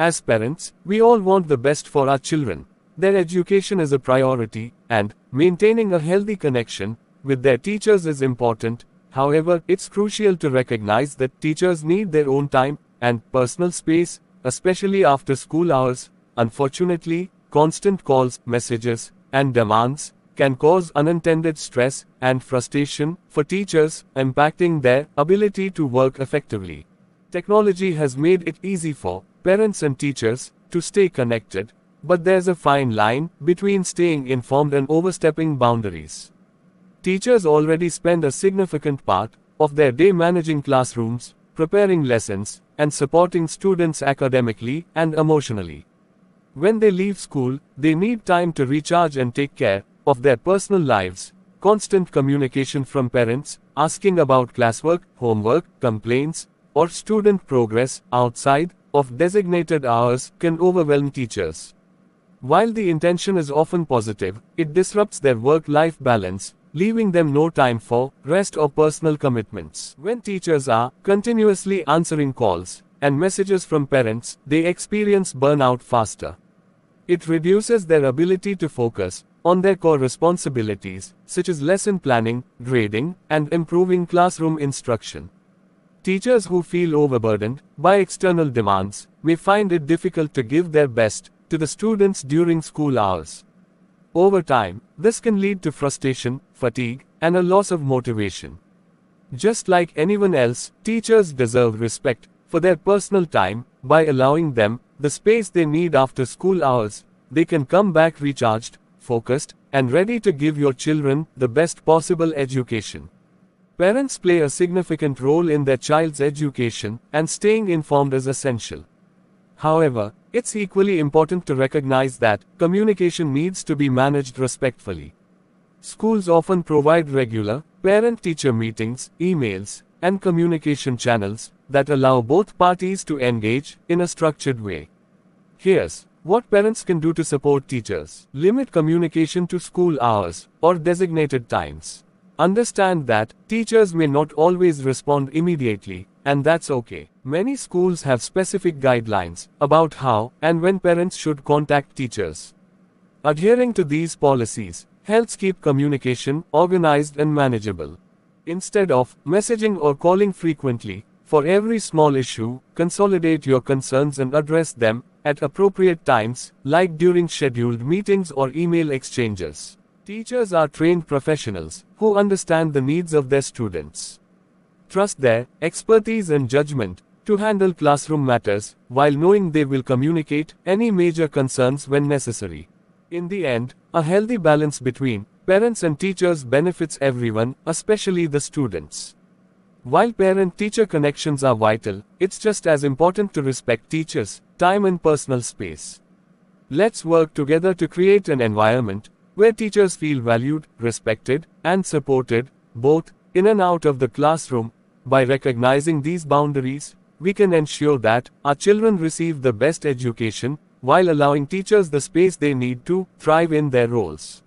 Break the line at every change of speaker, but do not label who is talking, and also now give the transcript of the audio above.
As parents, we all want the best for our children. Their education is a priority, and maintaining a healthy connection with their teachers is important. However, it's crucial to recognize that teachers need their own time and personal space, especially after school hours. Unfortunately, constant calls, messages, and demands can cause unintended stress and frustration for teachers, impacting their ability to work effectively. Technology has made it easy for parents and teachers to stay connected, but there's a fine line between staying informed and overstepping boundaries. Teachers already spend a significant part of their day managing classrooms, preparing lessons, and supporting students academically and emotionally. When they leave school, they need time to recharge and take care of their personal lives. Constant communication from parents, asking about classwork, homework, complaints, or student progress outside of designated hours can overwhelm teachers. While the intention is often positive, it disrupts their work-life balance, leaving them no time for rest or personal commitments. When teachers are continuously answering calls and messages from parents, they experience burnout faster. It reduces their ability to focus on their core responsibilities, such as lesson planning, grading, and improving classroom instruction. Teachers who feel overburdened by external demands may find it difficult to give their best to the students during school hours. Over time, this can lead to frustration, fatigue, and a loss of motivation. Just like anyone else, teachers deserve respect for their personal time. By allowing them the space they need after school hours, they can come back recharged, focused, and ready to give your children the best possible education. Parents play a significant role in their child's education, and staying informed is essential. However, it's equally important to recognize that communication needs to be managed respectfully. Schools often provide regular parent-teacher meetings, emails, and communication channels that allow both parties to engage in a structured way. Here's what parents can do to support teachers. Limit communication to school hours or designated times. Understand that teachers may not always respond immediately, and that's okay. Many schools have specific guidelines about how and when parents should contact teachers. Adhering to these policies helps keep communication organized and manageable. Instead of messaging or calling frequently for every small issue, consolidate your concerns and address them at appropriate times, like during scheduled meetings or email exchanges. Teachers are trained professionals who understand the needs of their students. Trust their expertise and judgment to handle classroom matters, while knowing they will communicate any major concerns when necessary. In the end, a healthy balance between parents and teachers benefits everyone, especially the students. While parent-teacher connections are vital, it's just as important to respect teachers' time and personal space. Let's work together to create an environment where teachers feel valued, respected, and supported, both in and out of the classroom. By recognizing these boundaries, we can ensure that our children receive the best education while allowing teachers the space they need to thrive in their roles.